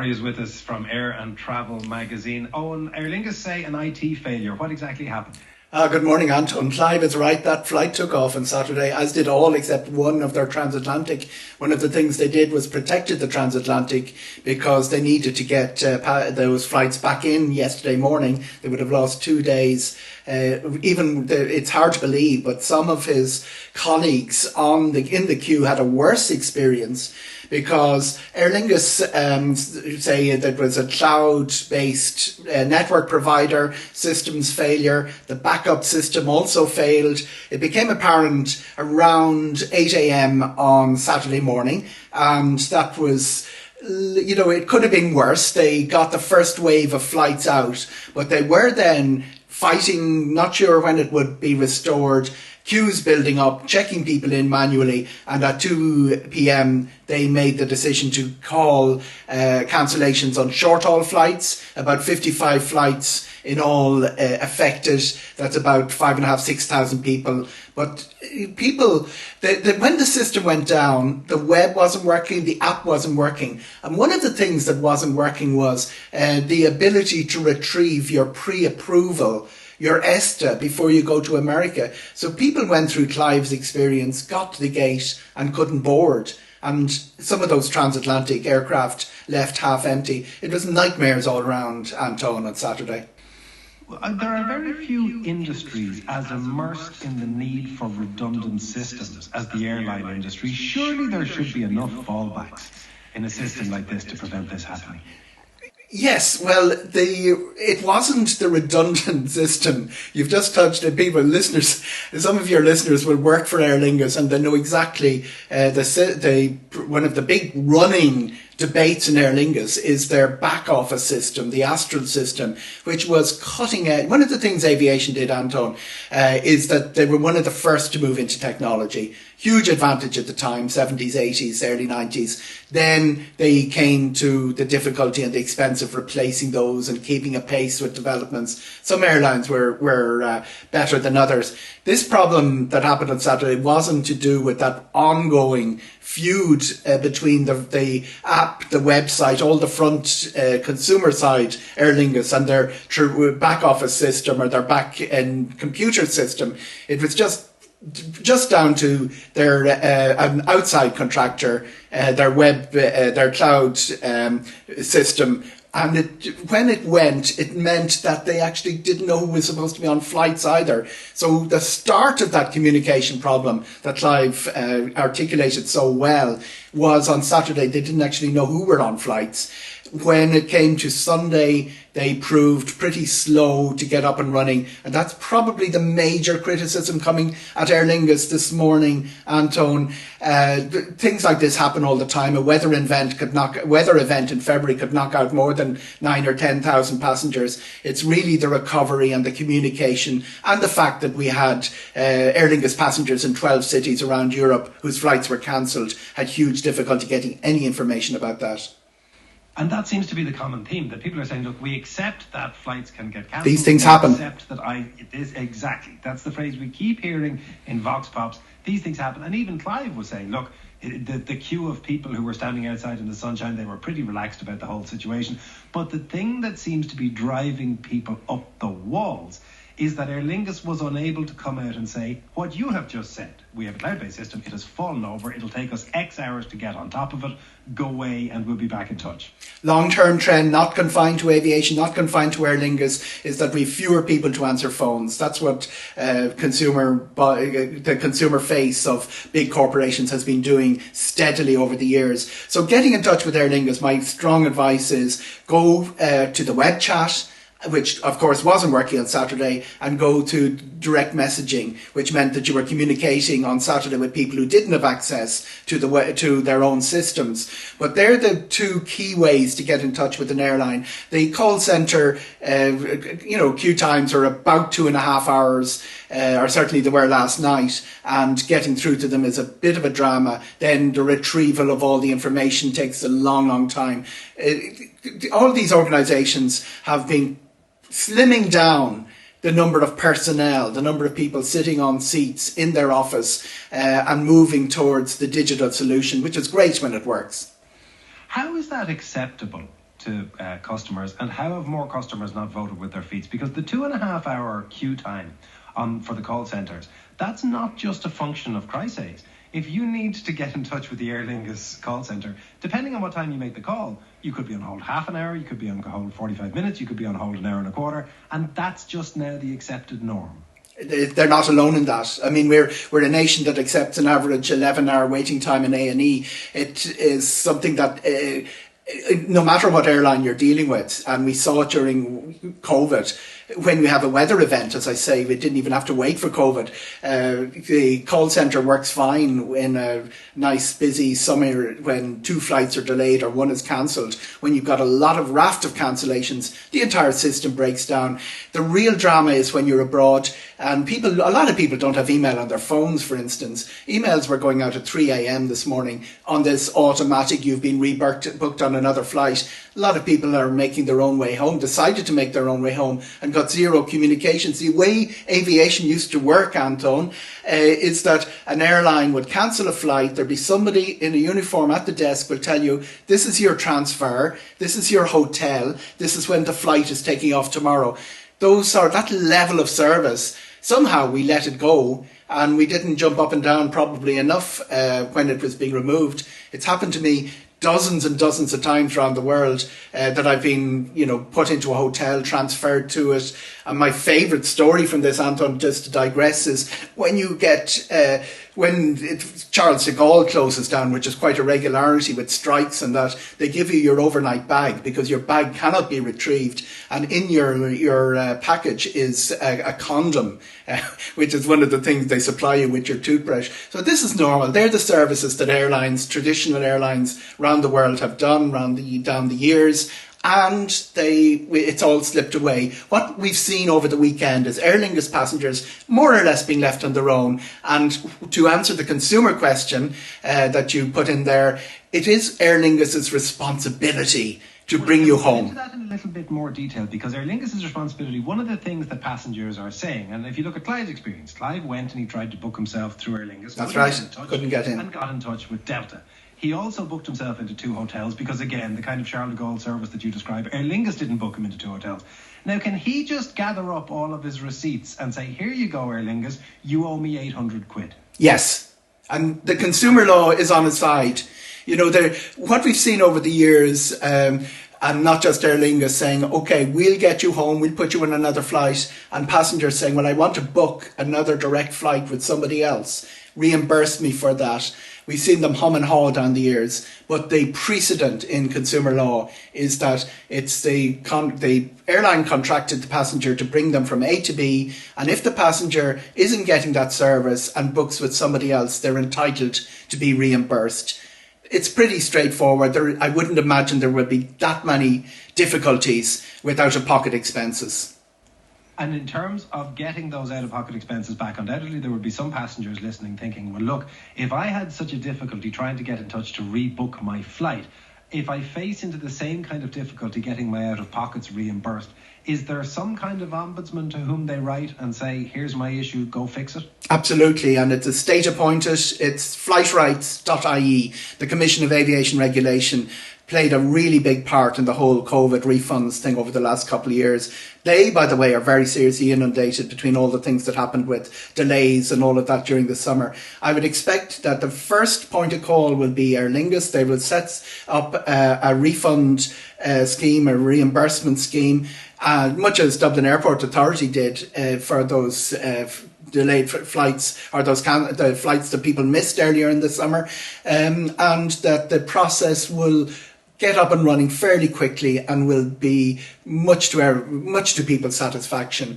Corry is with us from Air and Travel magazine. Eoghan, Aer Lingus say an IT failure. What exactly happened? Good morning, Anton. Clive is right. That flight took off on Saturday, as did all except one of their transatlantic. One of the things they did was protected the transatlantic because they needed to get those flights back in yesterday morning. They would have lost 2 days. It's hard to believe, but some of his colleagues in the queue had a worse experience because Aer Lingus say that it was a cloud-based network provider, systems failure. The backup system also failed. It became apparent around 8 a.m. on Saturday morning, and that was, it could have been worse. They got the first wave of flights out, but they were then fighting, not sure when it would be restored, queues building up, checking people in manually, and at 2 p.m. they made the decision to call cancellations on short-haul flights. About 55 flights in all affected. That's about 5,500-6,000 people. But people, when the system went down, the web wasn't working, the app wasn't working. And one of the things that wasn't working was the ability to retrieve your pre-approval, your ESTA, before you go to America. So people went through Clive's experience, got to the gate and couldn't board. And some of those transatlantic aircraft left half empty. It was nightmares all around, Anton, on Saturday. There are very few industries as immersed in the need for redundant systems as the airline industry. Surely there should be enough fallbacks in a system like this to prevent this happening. Yes, well, it wasn't the redundant system. You've just touched on people, listeners. Some of your listeners will work for Aer Lingus and they know exactly one of the big running debates in Aer Lingus is their back office system, the Astral system, which was cutting edge. One of the things aviation did, Anton, is that they were one of the first to move into technology. Huge advantage at the time, 70s, 80s, early 90s. Then they came to the difficulty and the expense of replacing those and keeping a pace with developments. Some airlines were better than others. This problem that happened on Saturday wasn't to do with that ongoing feud between the app, the website, all the front consumer side, Aer Lingus, and their back office system or their back end computer system. It was just down to their an outside contractor, their cloud system. And when it went, it meant that they actually didn't know who was supposed to be on flights either. So the start of that communication problem that Clive articulated so well was on Saturday. They didn't actually know who were on flights. When it came to Sunday, they proved pretty slow to get up and running. And that's probably the major criticism coming at Aer Lingus this morning, Anton. Things like this happen all the time. A weather event in February could knock out more than 9,000 or 10,000 passengers. It's really the recovery and the communication and the fact that we had Aer Lingus passengers in 12 cities around Europe whose flights were cancelled, had huge difficulty getting any information about that. And that seems to be the common theme, that people are saying, look, we accept that flights can get cancelled. These things happen. Accept that exactly. That's the phrase we keep hearing in Vox Pops. These things happen. And even Clive was saying, look, the queue of people who were standing outside in the sunshine, they were pretty relaxed about the whole situation. But the thing that seems to be driving people up the walls is that Aer Lingus was unable to come out and say what you have just said. We have a cloud-based system, it has fallen over, it'll take us X hours to get on top of it, go away and we'll be back in touch. Long-term trend, not confined to aviation, not confined to Aer Lingus, is that we've fewer people to answer phones. That's what the consumer face of big corporations has been doing steadily over the years. So getting in touch with Aer Lingus, my strong advice is go to the web chat, which of course wasn't working on Saturday, and go to direct messaging, which meant that you were communicating on Saturday with people who didn't have access to their own systems. But they're the two key ways to get in touch with an airline. The call centre, queue times are about 2.5 hours, or certainly they were last night, and getting through to them is a bit of a drama. Then the retrieval of all the information takes a long, long time. All these organisations have been slimming down the number of personnel, the number of people sitting on seats in their office and moving towards the digital solution, which is great when it works. How is that acceptable to customers, and how have more customers not voted with their feet? Because the 2.5 hour queue time for the call centres, that's not just a function of crises. If you need to get in touch with the Aer Lingus call centre, depending on what time you make the call, you could be on hold half an hour, you could be on hold 45 minutes, you could be on hold an hour and a quarter, and that's just now the accepted norm. They're not alone in that. I mean, we're a nation that accepts an average 11-hour waiting time in A&E. It is something that no matter what airline you're dealing with, and we saw it during COVID, when we have a weather event, as I say, we didn't even have to wait for COVID. The call centre works fine in a nice busy summer when 2 flights are delayed or 1 is cancelled. When you've got a raft of cancellations, the entire system breaks down. The real drama is when you're abroad, and a lot of people don't have email on their phones, for instance. Emails were going out at 3 a.m. this morning on this automatic, you've been booked on another flight. A lot of people are making their own way home, decided to make their own way home, and got zero communications. The way aviation used to work, Anton, is that an airline would cancel a flight. There'd be somebody in a uniform at the desk will tell you, this is your transfer, this is your hotel, this is when the flight is taking off tomorrow. That level of service, somehow we let it go, and we didn't jump up and down probably enough when it was being removed. It's happened to me dozens and dozens of times around the world that I've been, put into a hotel, transferred to it. And my favourite story from this, Anton, just to digress, is when you get, Charles de Gaulle closes down, which is quite a regularity with strikes and that, they give you your overnight bag because your bag cannot be retrieved. And in your package is a condom, which is one of the things they supply you with your toothbrush. So this is normal. They're the services that traditional airlines around the world have done down the years. And it's all slipped away. What we've seen over the weekend is Aer Lingus passengers more or less being left on their own. And to answer the consumer question that you put in there, it is Aer Lingus's responsibility to bring you home. Into that in a little bit more detail, because Aer Lingus' responsibility, one of the things that passengers are saying, and if you look at Clive's experience, Clive went and he tried to book himself through Aer Lingus. That's right, couldn't get in. And got in touch with Delta. He also booked himself into 2 hotels because, again, the kind of Charles de Gaulle service that you describe, Aer Lingus didn't book him into 2 hotels. Now, can he just gather up all of his receipts and say, here you go, Aer Lingus, you owe me 800 quid? Yes. And the consumer law is on his side. What we've seen over the years, and not just Aer Lingus saying, OK, we'll get you home, we'll put you on another flight, and passengers saying, well, I want to book another direct flight with somebody else. Reimburse me for that. We've seen them hum and haw down the years, but the precedent in consumer law is that it's the airline contracted the passenger to bring them from A to B, and if the passenger isn't getting that service and books with somebody else, they're entitled to be reimbursed. It's pretty straightforward. I wouldn't imagine there would be that many difficulties with out-of-pocket expenses. And in terms of getting those out-of-pocket expenses back, undoubtedly there would be some passengers listening thinking, well, look, if I had such a difficulty trying to get in touch to rebook my flight, if I face into the same kind of difficulty getting my out-of-pockets reimbursed, is there some kind of ombudsman to whom they write and say, here's my issue, go fix it? Absolutely, and it's a state appointed, it's flightrights.ie, the Commission of Aviation Regulation, played a really big part in the whole COVID refunds thing over the last couple of years. They, by the way, are very seriously inundated between all the things that happened with delays and all of that during the summer. I would expect that the first point of call will be Aer Lingus. They will set up a refund scheme, a reimbursement scheme, much as Dublin Airport Authority did for those delayed flights, or the flights that people missed earlier in the summer, and that the process will get up and running fairly quickly and will be much to people's satisfaction.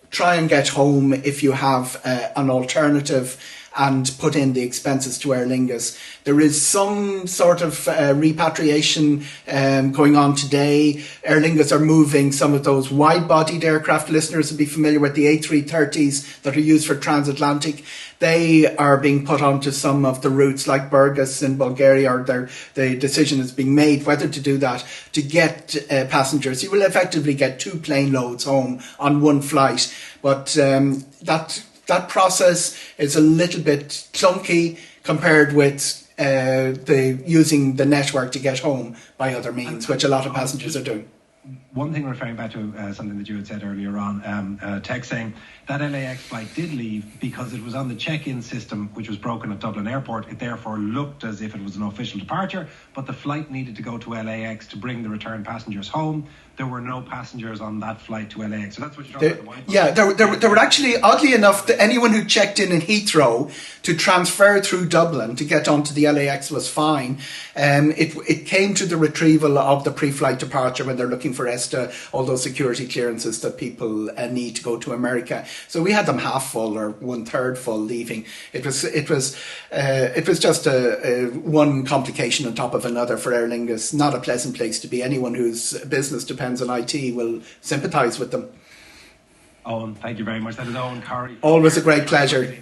Try and get home if you have an alternative and put in the expenses to Aer Lingus. There is some sort of repatriation going on today. Aer Lingus are moving some of those wide-bodied aircraft. Listeners will be familiar with the A330s that are used for transatlantic. They are being put onto some of the routes like Burgas in Bulgaria, or the decision is being made whether to do that to get passengers. You will effectively get 2 plane loads home on 1 flight. But that process is a little bit clunky compared with using the network to get home by other means, which a lot of passengers are doing. One thing referring back to something that you had said earlier on, text saying that LAX flight did leave because it was on the check-in system, which was broken at Dublin Airport. It therefore looked as if it was an official departure, but the flight needed to go to LAX to bring the return passengers home. There were no passengers on that flight to LAX. So that's what you're talking about. Yeah, there were actually, oddly enough, anyone who checked in Heathrow to transfer through Dublin to get onto the LAX was fine. It came to the retrieval of the pre-flight departure when they're looking for ESTA, all those security clearances that people need to go to America. So we had them half full or 1/3 full leaving. It was just one complication on top of another for Aer Lingus. Not a pleasant place to be. Anyone whose business depends on IT will sympathise with them. Eoghan, thank you very much. That is Eoghan Corry. Always a great pleasure.